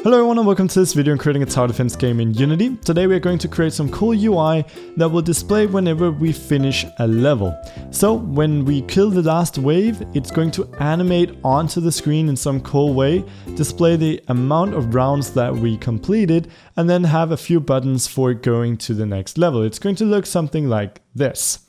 Hello everyone and welcome to this video on creating a tower defense game in Unity. Today we are going to create some cool UI that will display whenever we finish a level. So when we kill the last wave, it's going to animate onto the screen in some cool way, display the amount of rounds that we completed, and then have a few buttons for going to the next level. It's going to look something like this.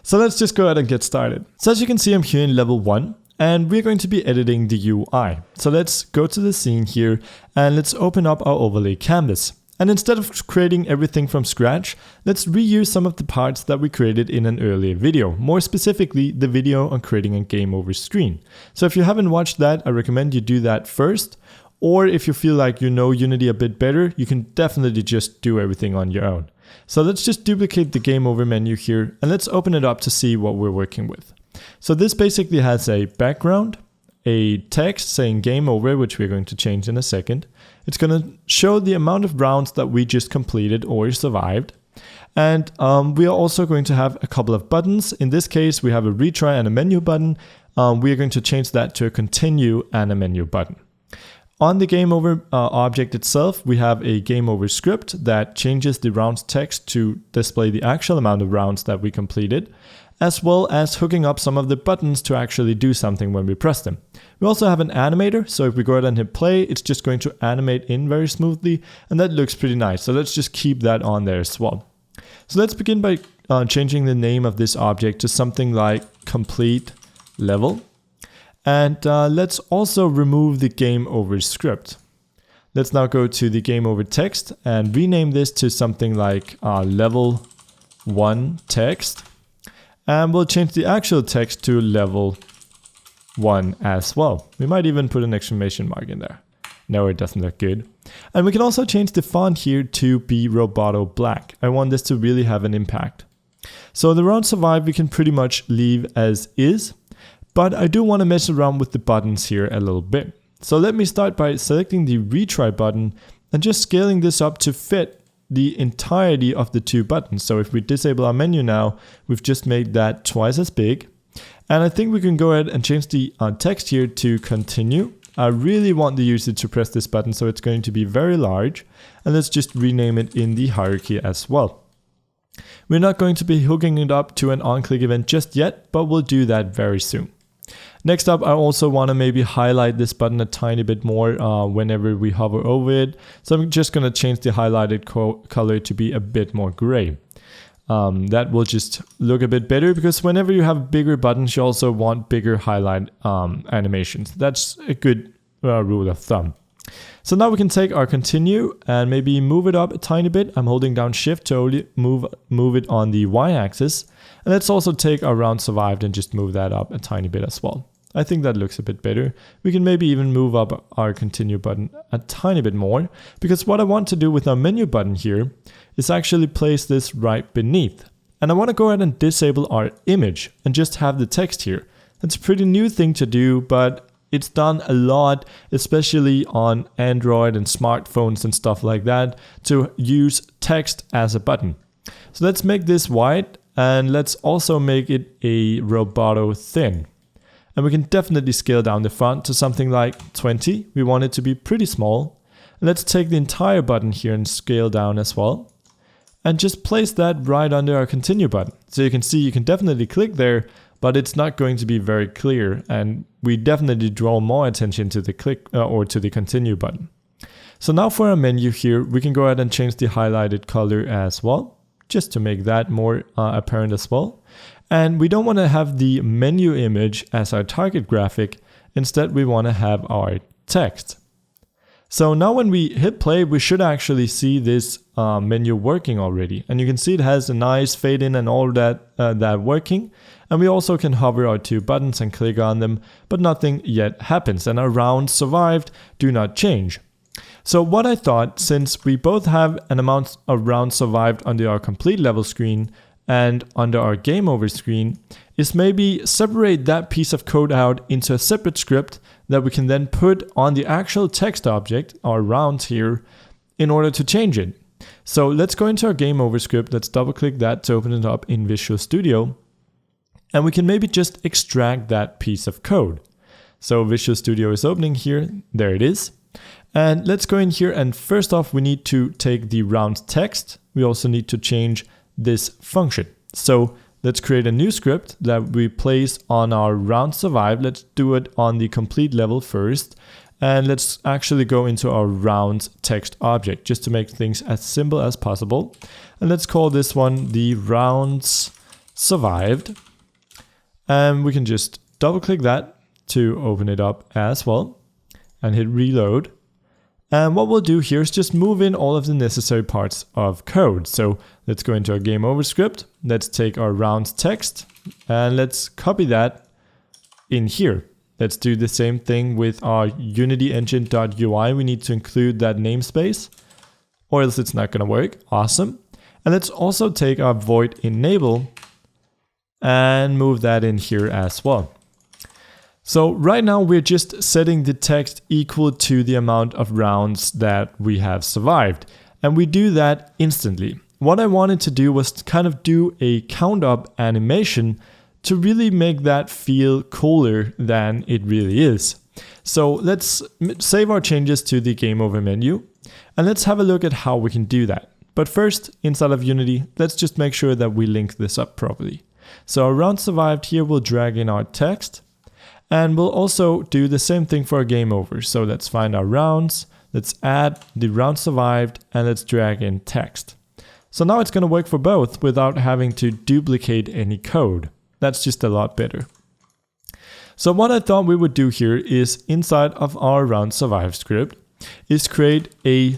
So let's just go ahead and get started. So as you can see, I'm here in level 1. And we're going to be editing the UI. So let's go to the scene here and let's open up our overlay canvas. And instead of creating everything from scratch, let's reuse some of the parts that we created in an earlier video. More specifically, the video on creating a game over screen. So if you haven't watched that, I recommend you do that first. Or if you feel like you know Unity a bit better, you can definitely just do everything on your own. So let's just duplicate the game over menu here and let's open it up to see what we're working with. So this basically has a background, a text saying game over, which we're going to change in a second. It's going to show the amount of rounds that we just completed or survived. And we are also going to have a couple of buttons. In this case, we have a retry and a menu button. We are going to change that to a continue and a menu button. On the game over object itself, we have a game over script that changes the rounds text to display the actual amount of rounds that we completed, as well as hooking up some of the buttons to actually do something when we press them. We also have an animator, so if we go ahead and hit play, it's just going to animate in very smoothly, and that looks pretty nice. So let's just keep that on there as well. So let's begin by changing the name of this object to something like complete level. And let's also remove the game over script. Let's now go to the game over text and rename this to something like level 1 text. And we'll change the actual text to level 1 as well. We might even put an exclamation mark in there. No, it doesn't look good. And we can also change the font here to be Roboto Black. I want this to really have an impact. So the round survive we can pretty much leave as is, but I do want to mess around with the buttons here a little bit. So let me start by selecting the retry button and just scaling this up to fit the entirety of the two buttons. So if we disable our menu now, we've just made that twice as big. And I think we can go ahead and change the text here to continue. I really want the user to press this button, so it's going to be very large. And let's just rename it in the hierarchy as well. We're not going to be hooking it up to an on-click event just yet, but we'll do that very soon. Next up, I also want to maybe highlight this button a tiny bit more whenever we hover over it. So I'm just going to change the highlighted color to be a bit more gray. That will just look a bit better because whenever you have bigger buttons, you also want bigger highlight animations. That's a good rule of thumb. So now we can take our continue and maybe move it up a tiny bit. I'm holding down shift to move it on the y-axis. And let's also take our round survived and just move that up a tiny bit as well. I think that looks a bit better. We can maybe even move up our continue button a tiny bit more, because what I want to do with our menu button here is actually place this right beneath. And I want to go ahead and disable our image and just have the text here. That's a pretty new thing to do, but it's done a lot, especially on Android and smartphones and stuff like that, to use text as a button. So let's make this white and let's also make it a Roboto thin. And we can definitely scale down the font to something like 20. We want it to be pretty small. Let's take the entire button here and scale down as well. And just place that right under our continue button. So you can see you can definitely click there, but it's not going to be very clear. And we definitely draw more attention to the click or to the continue button. So now for our menu here, we can go ahead and change the highlighted color as well, just to make that more apparent as well. And we don't want to have the menu image as our target graphic. Instead, we want to have our text. So now when we hit play, we should actually see this menu working already. And you can see it has a nice fade in and all that working. And we also can hover our two buttons and click on them, but nothing yet happens. And our rounds survived do not change. So what I thought, since we both have an amount of rounds survived under our complete level screen and under our game over screen, is maybe separate that piece of code out into a separate script that we can then put on the actual text object, our rounds here, in order to change it. So let's go into our game over script. Let's double click that to open it up in Visual Studio. And we can maybe just extract that piece of code. So Visual Studio is opening here. There it is. And let's go in here, and first off, we need to take the round text. We also need to change this function. So let's create a new script that we place on our round survive. Let's do it on the complete level first. And let's actually go into our round text object just to make things as simple as possible. And let's call this one the rounds survived. And we can just double click that to open it up as well and hit reload. And what we'll do here is just move in all of the necessary parts of code. So let's go into our game over script. Let's take our round text and let's copy that in here. Let's do the same thing with our Unity engine.ui. We need to include that namespace or else it's not going to work. Awesome. And let's also take our void enable and move that in here as well. So right now we're just setting the text equal to the amount of rounds that we have survived. And we do that instantly. What I wanted to do was to kind of do a count up animation to really make that feel cooler than it really is. So let's save our changes to the game over menu and let's have a look at how we can do that. But first, inside of Unity, let's just make sure that we link this up properly. So our round survived here, we'll drag in our text. And we'll also do the same thing for our game over. So let's find our rounds, let's add the round survived, and let's drag in text. So now it's going to work for both without having to duplicate any code. That's just a lot better. So what I thought we would do here is inside of our round survive script is create a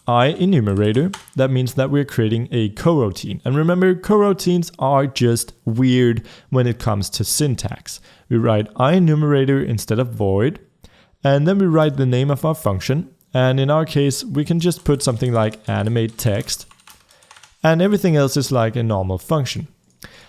I enumerator. That means that we're creating a coroutine. And remember, coroutines are just weird when it comes to syntax. We write I enumerator instead of void, and then we write the name of our function. And in our case, we can just put something like animate text, and everything else is like a normal function.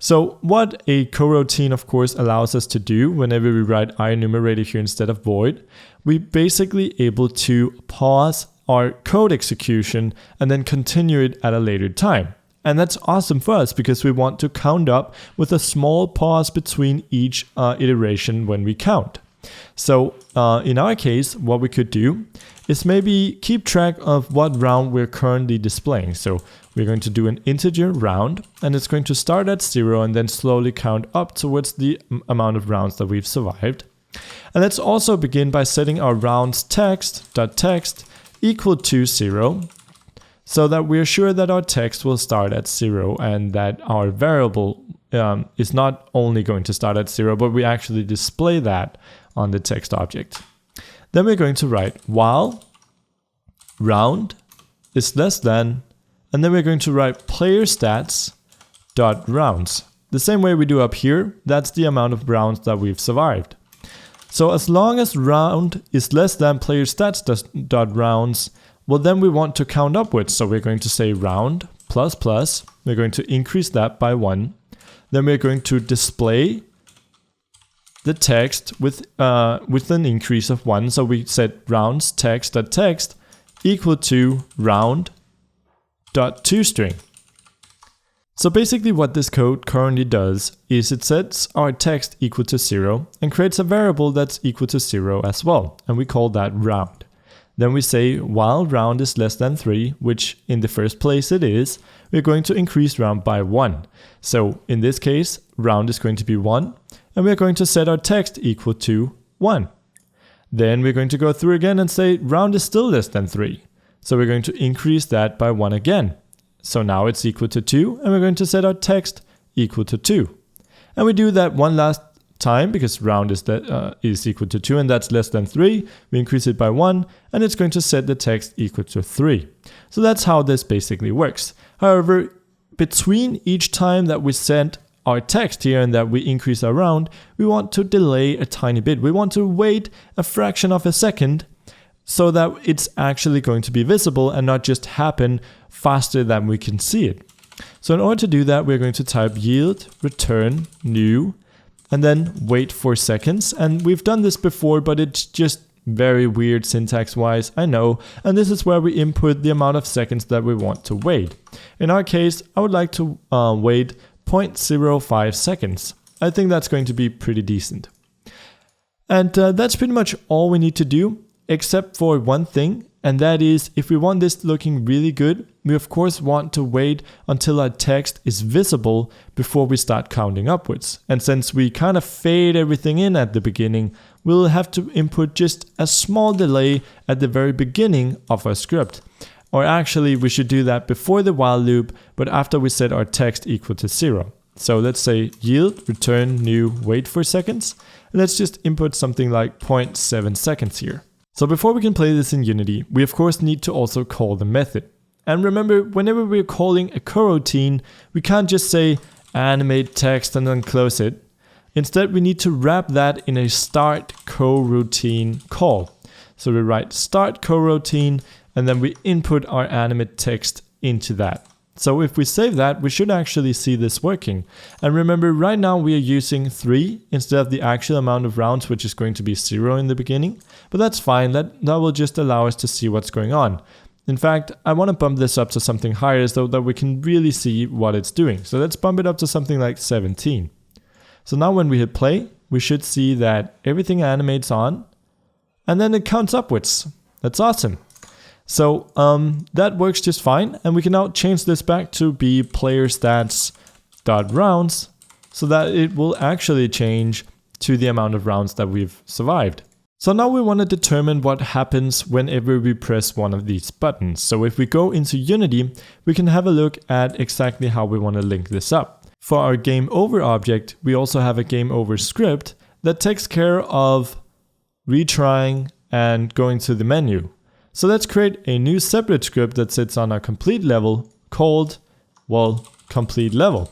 So what a coroutine, of course, allows us to do whenever we write I enumerator here instead of void, we're basically able to pause our code execution and then continue it at a later time. And that's awesome for us because we want to count up with a small pause between each iteration when we count. So in our case, what we could do is maybe keep track of what round we're currently displaying. So we're going to do an integer round, and it's going to start at 0 and then slowly count up towards the amount of rounds that we've survived. And let's also begin by setting our rounds text.text equal to 0, so that we're sure that our text will start at 0 and that our variable is not only going to start at 0, but we actually display that on the text object. Then we're going to write while round is less than, and then we're going to write player stats dot rounds. The same way we do up here, that's the amount of rounds that we've survived. So as long as round is less than player stats dot rounds, well then we want to count upwards. So we're going to say round plus plus, we're going to increase that by 1. Then we're going to display the text with an increase of 1. So we set rounds text.text equal to round.toString. So basically what this code currently does is it sets our text equal to 0 and creates a variable that's equal to 0 as well, and we call that round. Then we say while round is less than 3, which in the first place it is, we're going to increase round by 1. So in this case, round is going to be 1, and we're going to set our text equal to 1. Then we're going to go through again and say round is still less than 3. So we're going to increase that by 1 again. So now it's equal to 2, and we're going to set our text equal to 2. And we do that one last time because round is equal to 2 and that's less than 3. We increase it by 1, and it's going to set the text equal to 3. So that's how this basically works. However, between each time that we set our text here and that we increase our round, we want to delay a tiny bit. We want to wait a fraction of a second so that it's actually going to be visible and not just happen faster than we can see it. So in order to do that, we're going to type yield return new and then wait for seconds. And we've done this before, but it's just very weird syntax wise, I know. And this is where we input the amount of seconds that we want to wait. In our case, I would like to wait 0.05 seconds. I think that's going to be pretty decent. And that's pretty much all we need to do, except for one thing, and that is if we want this looking really good, we of course want to wait until our text is visible before we start counting upwards. And since we kind of fade everything in at the beginning, we'll have to input just a small delay at the very beginning of our script. Or actually, we should do that before the while loop, but after we set our text equal to 0. So let's say yield, return new, wait for seconds. And let's just input something like 0.7 seconds here. So before we can play this in Unity, we of course need to also call the method. And remember, whenever we're calling a coroutine, we can't just say animate text and then close it. Instead, we need to wrap that in a start coroutine call. So we write start coroutine and then we input our animate text into that. So if we save that, we should actually see this working. And remember, right now we are using 3 instead of the actual amount of rounds, which is going to be 0 in the beginning. But that's fine, that will just allow us to see what's going on. In fact, I want to bump this up to something higher so that we can really see what it's doing. So let's bump it up to something like 17. So now when we hit play, we should see that everything animates on, and then it counts upwards. That's awesome. So that works just fine, and we can now change this back to be player stats.rounds so that it will actually change to the amount of rounds that we've survived. So now we want to determine what happens whenever we press one of these buttons. So if we go into Unity, we can have a look at exactly how we want to link this up. For our game over object, we also have a game over script that takes care of retrying and going to the menu. So let's create a new separate script that sits on our complete level called, well, complete level.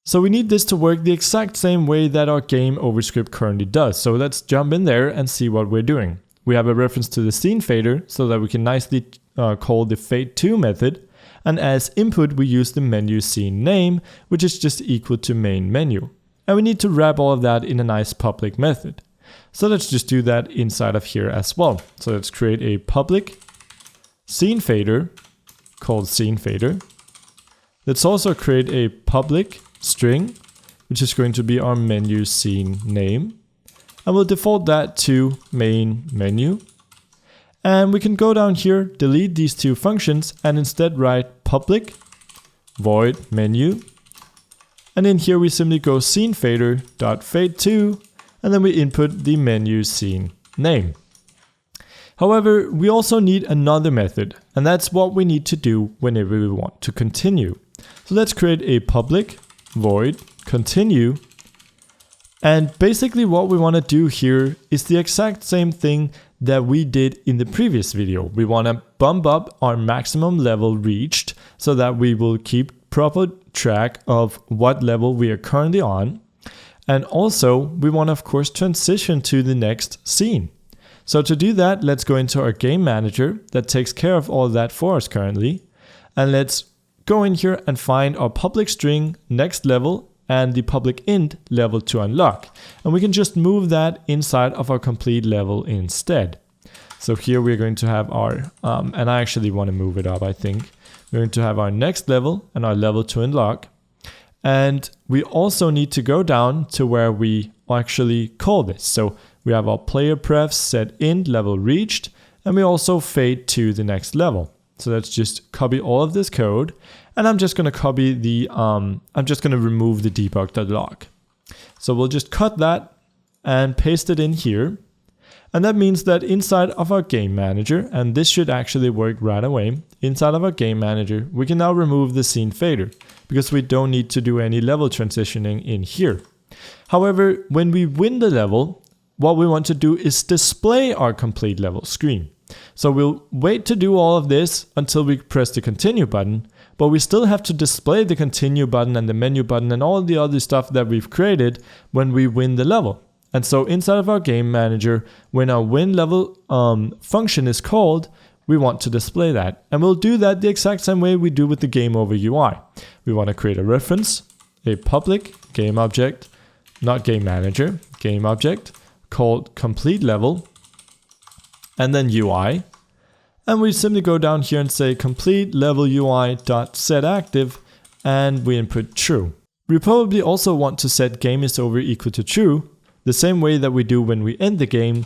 So we need this to work the exact same way that our game over script currently does. So let's jump in there and see what we're doing. We have a reference to the scene fader so that we can nicely call the fade2 method. And as input, we use the menu scene name, which is just equal to main menu. And we need to wrap all of that in a nice public method. So let's just do that inside of here as well. So let's create a public scene fader called scene fader. Let's also create a public string, which is going to be our menu scene name. And we'll default that to main menu. And we can go down here, delete these two functions, and instead write public void menu. And in here we simply go scene fader.fade2. And then we input the menu scene name. However, we also need another method, and that's what we need to do whenever we want to continue. So let's create a public void continue. And basically what we want to do here is the exact same thing that we did in the previous video. We want to bump up our maximum level reached so that we will keep proper track of what level we are currently on. And also, we want to, of course, transition to the next scene. So to do that, let's go into our game manager that takes care of all that for us currently. And let's go in here and find our public string next level and the public int level to unlock. And we can just move that inside of our complete level instead. So here we're going to have our, and I actually want to move it up, I think. We're going to have our next level and our level to unlock. And we also need to go down to where we actually call this. So we have our player prefs set int level reached, and we also fade to the next level. So let's just copy all of this code, and I'm just going to copy the, I'm just going to remove the debug.log. So we'll just cut that and paste it in here. And that means that inside of our game manager, and this should actually work right away, inside of our game manager, we can now remove the scene fader because we don't need to do any level transitioning in here. However, when we win the level, what we want to do is display our complete level screen. So we'll wait to do all of this until we press the continue button, but we still have to display the continue button and the menu button and all the other stuff that we've created when we win the level. And so inside of our game manager, when our win level function is called, we want to display that. And we'll do that the exact same way we do with the game over UI. We want to create a reference, a public game object, not game manager, game object called complete level, and then UI. And we simply go down here and say complete level UI.setActive, and we input true. We probably also want to set game is over equal to true, the same way that we do when we end the game,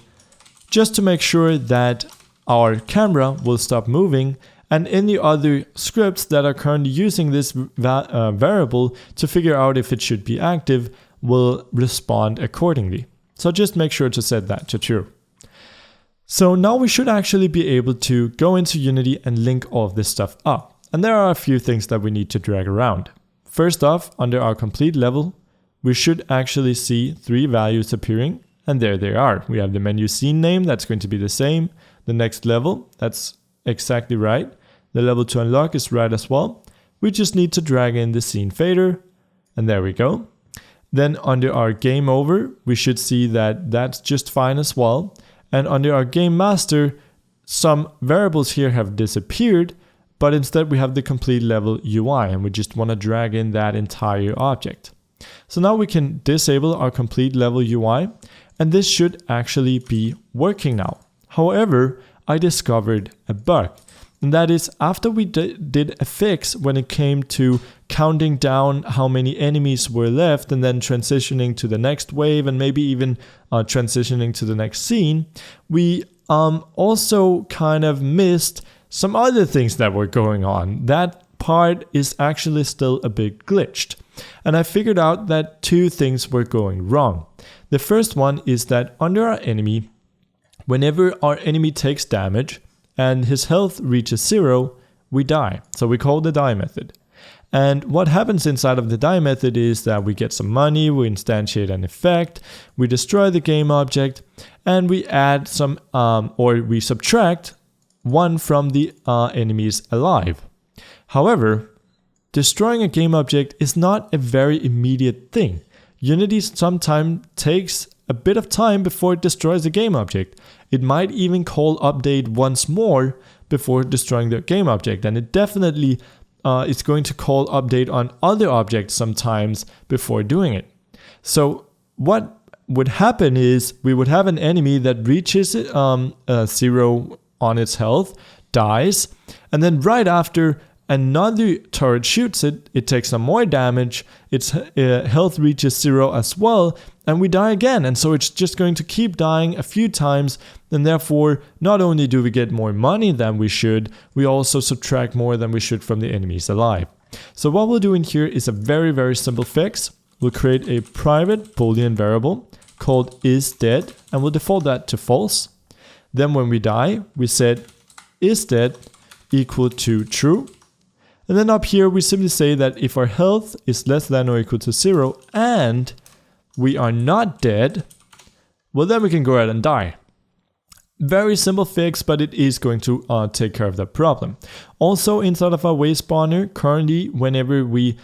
just to make sure that our camera will stop moving, and any other scripts that are currently using this variable to figure out if it should be active will respond accordingly. So just make sure to set that to true. So now we should actually be able to go into Unity and link all of this stuff up. And there are a few things that we need to drag around. First off, under our complete level, we should actually see 3 values appearing, and there they are. We have the menu scene name, that's going to be the same. The next level, that's exactly right. The level to unlock is right as well. We just need to drag in the scene fader, and there we go. Then under our game over, we should see that that's just fine as well. And under our game master, some variables here have disappeared, but instead we have the complete level UI, and we just want to drag in that entire object. So now we can disable our complete level UI, and this should actually be working now. However, I discovered a bug, and that is after we did a fix when it came to counting down how many enemies were left and then transitioning to the next wave and maybe even transitioning to the next scene, we also kind of missed some other things that were going on. That part is actually still a bit glitched. And I figured out that 2 things were going wrong. The first one is that under our enemy, whenever our enemy takes damage and his health reaches 0, we die. So we call the die method. And what happens inside of the die method is that we get some money, we instantiate an effect, we destroy the game object, and we add some, or we subtract 1 from the enemies alive. However, destroying a game object is not a very immediate thing. Unity sometimes takes a bit of time before it destroys a game object. It might even call update once more before destroying the game object, and it definitely is going to call update on other objects sometimes before doing it. So what would happen is we would have an enemy that reaches 0 on its health, dies, and then right after another turret shoots it, it takes some more damage, its health reaches 0 as well, and we die again. And so it's just going to keep dying a few times, and therefore not only do we get more money than we should, we also subtract more than we should from the enemies alive. So what we'll do in here is a very, very simple fix. We'll create a private Boolean variable called isDead, and we'll default that to false. Then when we die, we set isDead equal to true. And then up here, we simply say that if our health is less than or equal to 0 and we are not dead, well, then we can go ahead and die. Very simple fix, but it is going to take care of that problem. Also, inside of our wave spawner, currently, whenever we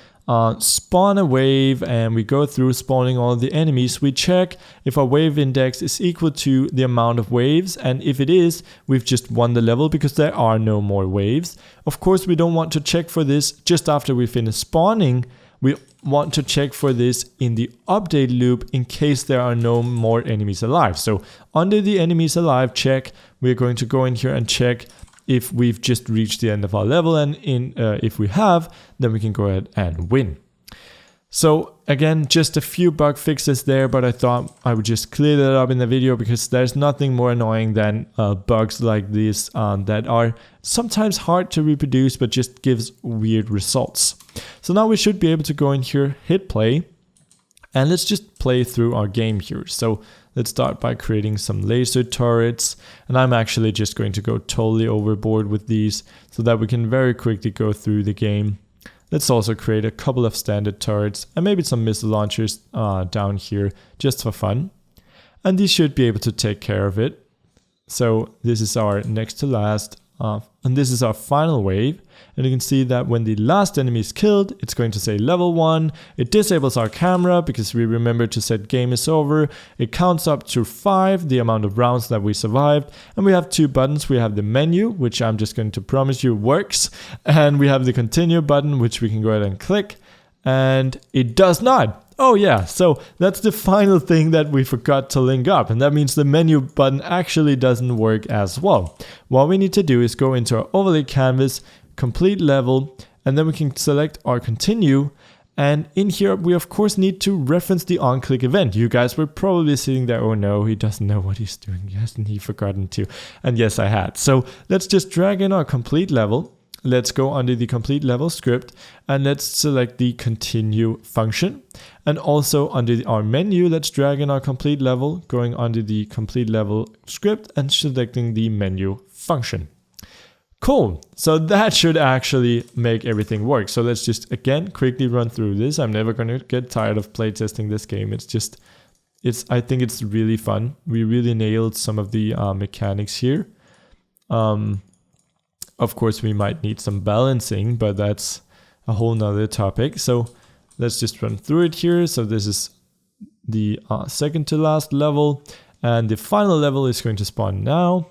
spawn a wave and we go through spawning all the enemies, we check if our wave index is equal to the amount of waves, and if it is, we've just won the level because there are no more waves. Of course, we don't want to check for this just after we finish spawning. We want to check for this in the update loop in case there are no more enemies alive. So under the enemies alive check, we're going to go in here and check if we've just reached the end of our level, and if we have, then we can go ahead and win. So again, just a few bug fixes there, but I thought I would just clear that up in the video because there's nothing more annoying than bugs like this that are sometimes hard to reproduce but just gives weird results. So now we should be able to go in here, hit play, and let's just play through our game here. So let's start by creating some laser turrets, and I'm actually just going to go totally overboard with these so that we can very quickly go through the game. Let's also create a couple of standard turrets and maybe some missile launchers down here just for fun. And these should be able to take care of it. So this is our next to last, and this is our final wave. And you can see that when the last enemy is killed, it's going to say level 1. It disables our camera because we remember to set game is over. It counts up to 5, the amount of rounds that we survived. And we have 2 buttons. We have the menu, which I'm just going to promise you works. And we have the continue button, which we can go ahead and click. And it does not. Oh yeah, so that's the final thing that we forgot to link up, and that means the menu button actually doesn't work as well. What we need to do is go into our overlay canvas, complete level, and then we can select our continue, And in here, we of course need to reference the onClick event. You guys were probably sitting there, oh no, he doesn't know what he's doing. Hasn't he forgotten to? And yes, I had. So let's just drag in our complete level. Let's go under the complete level script and let's select the continue function. And also under our menu, let's drag in our complete level, going under the complete level script and selecting the menu function. Cool. So that should actually make everything work. So let's just again quickly run through this. I'm never going to get tired of playtesting this game. I think it's really fun. We really nailed some of the mechanics here. Of course, we might need some balancing, but that's a whole nother topic. So let's just run through it here. So this is the second to last level, and the final level is going to spawn now.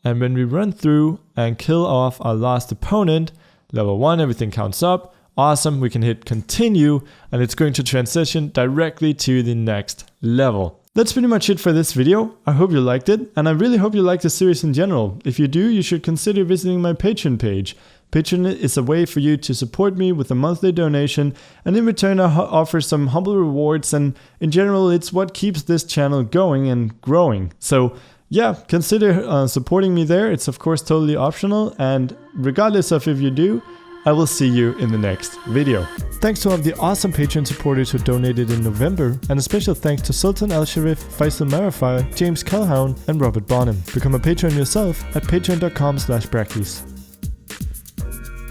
And when we run through and kill off our last opponent, level 1, everything counts up. Awesome, we can hit continue, and it's going to transition directly to the next level. That's pretty much it for this video. I hope you liked it, and I really hope you like the series in general. If you do, you should consider visiting my Patreon page. Patreon is a way for you to support me with a monthly donation, and in return I offer some humble rewards, and in general it's what keeps this channel going and growing. So yeah, consider supporting me there. It's of course totally optional, and regardless of if you do, I will see you in the next video. Thanks to all of the awesome Patreon supporters who donated in November, and a special thanks to Sultan Al Sharif, Faisal Marafai, James Calhoun, and Robert Bonham. Become a patron yourself at patreon.com/Brackeys.